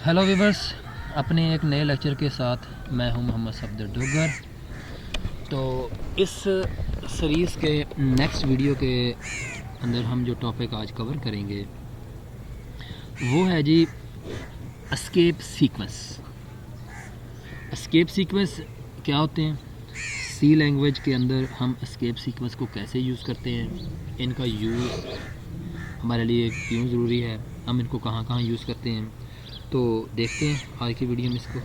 Hello viewers, अपने एक नए लेक्चर के साथ मैं हूं मोहम्मद सफदर डोगर। तो इस सीरीज़ के नेक्स्ट वीडियो के अंदर हम जो टॉपिक आज कवर करेंगे वो है जी एस्केप सीक्वेंस। एस्केप सीक्वेंस क्या होते हैं, सी लैंग्वेज के अंदर हम एस्केप सीक्वेंस को कैसे यूज़ करते हैं, इनका यूज़ हमारे लिए क्यों ज़रूरी है, हम इनको कहाँ कहाँ यूज़ करते हैं। तो देखते हैं आज की वीडियो में इसको।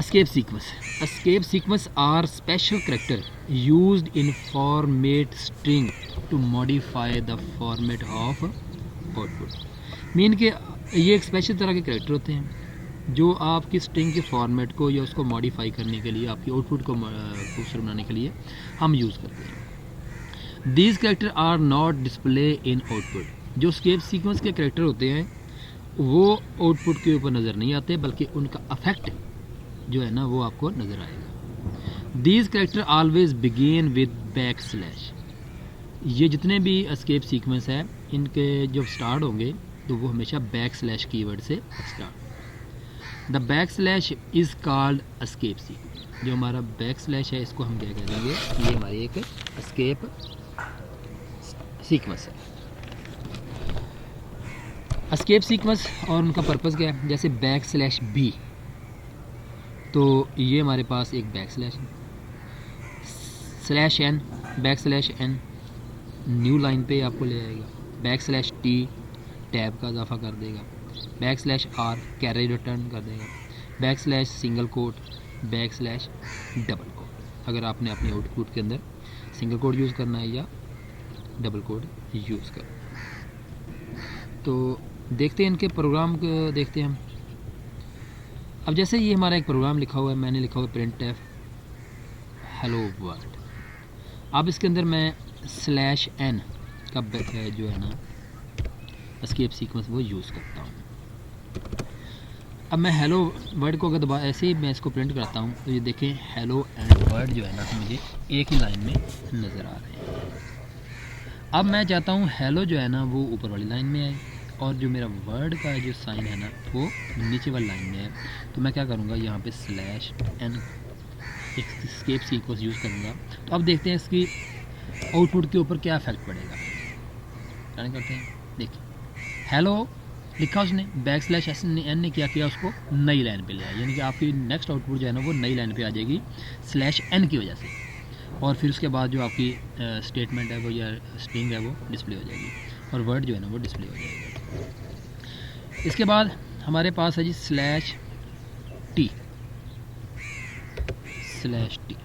Escape sequence. Escape sequence are special character used in format string to modify the format of output. Mean के ये एक स्पेशल तरह के कैरेक्टर होते हैं जो आपकी स्ट्रिंग के फॉर्मेट को या उसको मॉडिफाई करने के लिए, आपकी आउटपुट को खूबसूरत बनाने के लिए हम यूज़ करते हैं। These character are not display in output. जो एस्केप सीक्वेंस के कैरेक्टर होते हैं वो आउटपुट के ऊपर नज़र नहीं आते, बल्कि उनका अफेक्ट जो है ना वो आपको नज़र आएगा। These character always begin with back slash. ये जितने भी एस्केप सीक्वेंस है इनके जब स्टार्ट होंगे तो वो हमेशा बैक स्लैश कीवर्ड से start. The back slash is called escape sequence. जो हमारा बैक स्लैश है इसको हम क्या कह देंगे, ये हमारी एक एस्केप सीक्वेंस है। एस्केप सीक्वेंस और उनका पर्पज़ क्या है, जैसे बैक स्लैश बी, तो ये हमारे पास एक बैक स्लैश है, slash N, backslash N new line पे आपको ले आएगा, बैक स्लैश टी टैब का इजाफा कर देगा, backslash R carry return कर देगा, backslash single quote, backslash double quote. अगर आपने अपने आउटपुट के अंदर सिंगल कोड यूज़ करना है या डबल कोड यूज़ करना है। तो देखते हैं इनके प्रोग्राम को, देखते हैं हम। अब जैसे ये हमारा एक प्रोग्राम लिखा हुआ है, मैंने लिखा हुआ है प्रिंट एफ हेलो वर्ल्ड। अब इसके अंदर मैं स्लैश एन का जो है ना एस्केप सीक्वेंस वो यूज़ करता हूँ। अब मैं हेलो वर्ड को अगर दोबारा ऐसे ही मैं इसको प्रिंट करता हूँ तो ये देखें हेलो एंड वर्ड जो है ना मुझे एक ही लाइन में नज़र आ रहे हैं। अब मैं चाहता हूँ हेलो जो है ना वो ऊपर वाली लाइन में आए और जो मेरा वर्ड का जो साइन है ना वो नीचे वाली लाइन में है। तो मैं क्या करूँगा, यहाँ पे slash an escape sequence use करूँगा। तो अब देखते हैं इसकी आउटपुट के ऊपर क्या इफेक्ट पड़ेगा। क्या करते हैं, देखिए हेलो लिखा उसने, बैक स्लैश एन ने क्या किया, उसको नई लाइन पे ले आया, यानी कि आपकी नेक्स्ट आउटपुट जो है ना वो नई लाइन पे आ जाएगी स्लैश एन की वजह से। और फिर उसके बाद जो आपकी स्टेटमेंट है वो या स्ट्रिंग है वो डिस्प्ले हो जाएगी और वर्ड जो है ना वो डिस्प्ले हो जाएगा। इसके बाद हमारे पास है G slash T, slash T.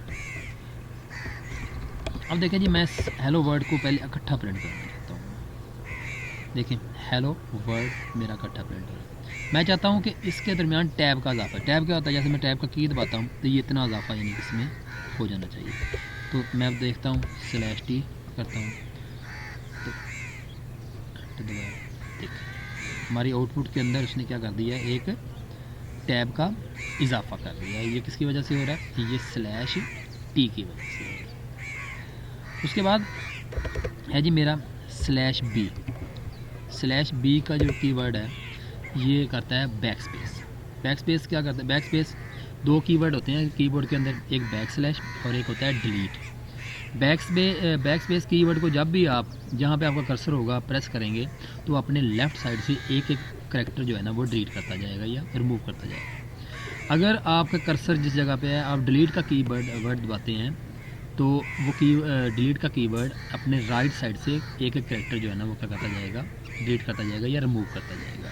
अब देखें जी मैं हेलो वर्ड को पहले इकट्ठा प्रिंट करना चाहता हूँ। देखें हेलो वर्ड मेरा इकट्ठा प्रिंट हो रहा है। मैं चाहता हूँ कि इसके दरमियान टैब का इजाफा। टैब क्या होता है, जैसे मैं टैब का की दबाता हूँ तो ये इतना इजाफा यानी इसमें हो जाना चाहिए। तो मैं अब देखता हूँ स्लैश टी करता हूँ तो देखिए हमारी आउटपुट के अंदर उसने क्या कर दिया, एक टैब का इजाफा कर दिया। ये किसकी वजह से हो रहा है, ये स्लैश टी की वजह से हो रहा है। उसके बाद है जी मेरा स्लैश बी। स्लैश बी का जो कीवर्ड है ये करता है बैक स्पेस। बैक स्पेस क्या करता है, बैक स्पेस दो कीवर्ड होते हैं कीबोर्ड के अंदर, एक बैक स्लैश और एक होता है डिलीट। बैक स्पेस कीवर्ड को जब भी आप जहाँ पे आपका कर्सर होगा प्रेस करेंगे तो अपने लेफ़्ट साइड से एक एक करैक्टर जो है ना वो डिलीट करता जाएगा या रिमूव करता जाएगा। अगर आपका कर्सर जिस जगह पे है आप डिलीट का वर्ड दबाते हैं तो वो डिलीट का कीवर्ड अपने राइट साइड से एक एक करैक्टर जो है ना वो क्या करता जाएगा, डिलीट करता जाएगा या रिमूव करता जाएगा।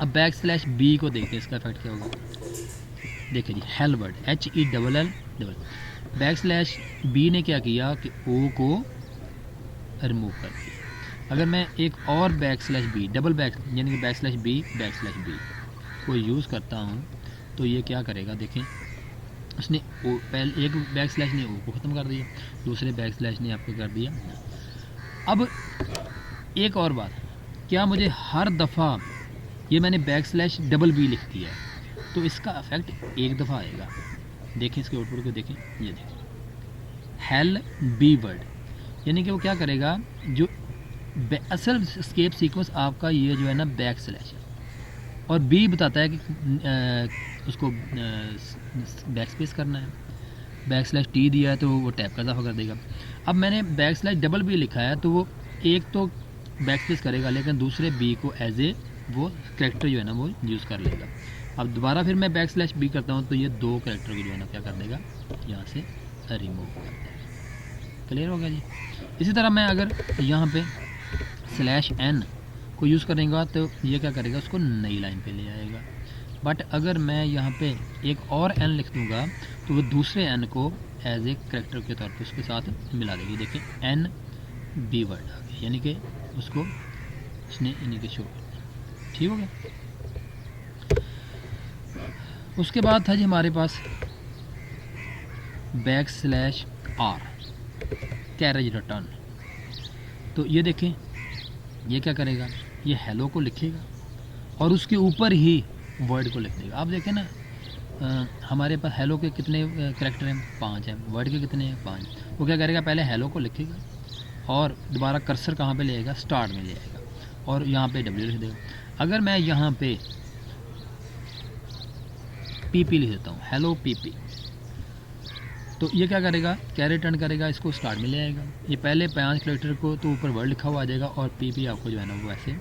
अब बैक स्लैश बी को देखते हैं इसका इफेक्ट क्या होगा। देखिए जी hell word HELL double, backslash b ने क्या किया कि ओ को रिमूव कर दिया। अगर मैं एक और backslash B double back यानी कि बैक स्लैश बी को यूज़ करता हूँ तो ये क्या करेगा, देखें उसने ओ पहले एक बैक स्लैश ने ओ को ख़त्म कर दिया, दूसरे बैक स्लैश ने आपको कर दिया। अब एक और बात, क्या मुझे हर दफ़ा ये मैंने बैक स्लैश डबल बी लिख दिया है तो इसका इफेक्ट एक दफ़ा आएगा। देखें इसके आउटपुट को, देखें ये देखें हेल बी वर्ड, यानी कि वो क्या करेगा, जो असल एस्केप सीक्वेंस आपका ये जो है ना बैक स्लैश है, और बी बताता है कि उसको बैक स्पेस करना है, बैक स्लैश टी दिया है तो वो टैब का इजाफा कर देगा। अब मैंने बैक स्लैश डबल बी लिखा है तो वो एक तो बैक स्पेस करेगा लेकिन दूसरे बी को एज ए वो करेक्टर जो है ना वो यूज़ कर लेगा। अब दोबारा फिर मैं बैक स्लैश बी करता हूँ तो ये दो करेक्टर को जो है ना क्या कर देगा, यहाँ से रिमूव कर देगा। क्लियर हो गया जी। इसी तरह मैं अगर यहाँ पे स्लैश एन को यूज़ करेंगे तो ये क्या करेगा, उसको नई लाइन पे ले आएगा। बट अगर मैं यहाँ पे एक और एन लिख दूँगा तो वो दूसरे एन को एज ए करेक्टर के तौर पे उसके साथ मिला देगी। देखिए एन बी वर्ड आ गया, यानी कि उसको उसने यानी कि शो कर। ठीक हो गया। उसके बाद था जी हमारे पास backslash r carriage return. तो ये देखें ये क्या करेगा, ये हेलो को लिखेगा और उसके ऊपर ही वर्ड को लिख देगा। आप देखें ना हमारे पास हेलो के कितने करेक्टर हैं, 5 हैं। वर्ड के कितने हैं, 5। वो क्या करेगा, पहले हेलो को लिखेगा और दोबारा कर्सर कहाँ पे ले आएगा, स्टार्ट में ले आएगा और यहाँ पे डब्ल्यू लिख देगा। अगर मैं यहाँ पे पीपी लिख देता हूँ, हेलो पीपी, तो ये क्या करेगा, क्या रिटर्न करेगा, इसको स्टार्ट में ले आएगा। ये पहले 5 करेक्टर को तो ऊपर वर्ड लिखा हुआ आ जाएगा और पीपी आपको जो है ना वो ऐसे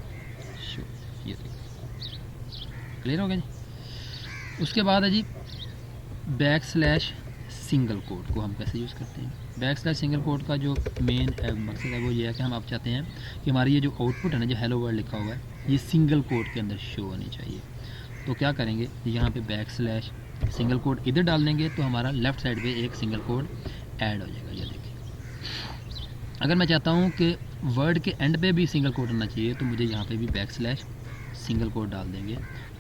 शो, ये देखिए। क्लियर हो गया जी। उसके बाद है जी बैक स्लैश सिंगल कोड को हम कैसे यूज़ करते हैं। बैक स्लैश सिंगल कोड का जो मेन मकसद है वो ये है कि हम आप चाहते हैं कि हमारी ये जो आउटपुट है ना, जो हेलो वर्ड लिखा हुआ है, ये सिंगल कोड के अंदर शो होनी चाहिए। तो क्या करेंगे, यहाँ पे बैक स्लैश सिंगल कोड इधर डाल देंगे तो हमारा लेफ़्ट साइड पे एक सिंगल कोड ऐड हो जाएगा। ये देखिए, अगर मैं चाहता हूँ कि वर्ड के एंड पे भी सिंगल कोड होना चाहिए तो मुझे यहाँ पे भी बैक स्लैश सिंगल कोड डाल देंगे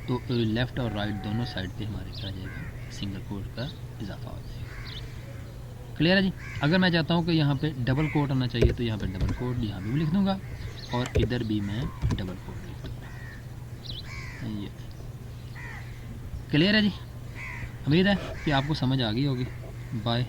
तो लेफ़्ट और राइट दोनों साइड पे हमारे क्या आ जाएगा, सिंगल कोड का इजाफा हो जाएगा। क्लियर है जी। अगर मैं चाहता हूँ कि यहाँ पे डबल कोड होना चाहिए तो यहाँ पे डबल कोड यहाँ भी लिख दूँगा और इधर भी मैं डबल कोड लिख दूँगा। ये क्लियर है जी। उम्मीद है कि आपको समझ आ गई होगी। बाय।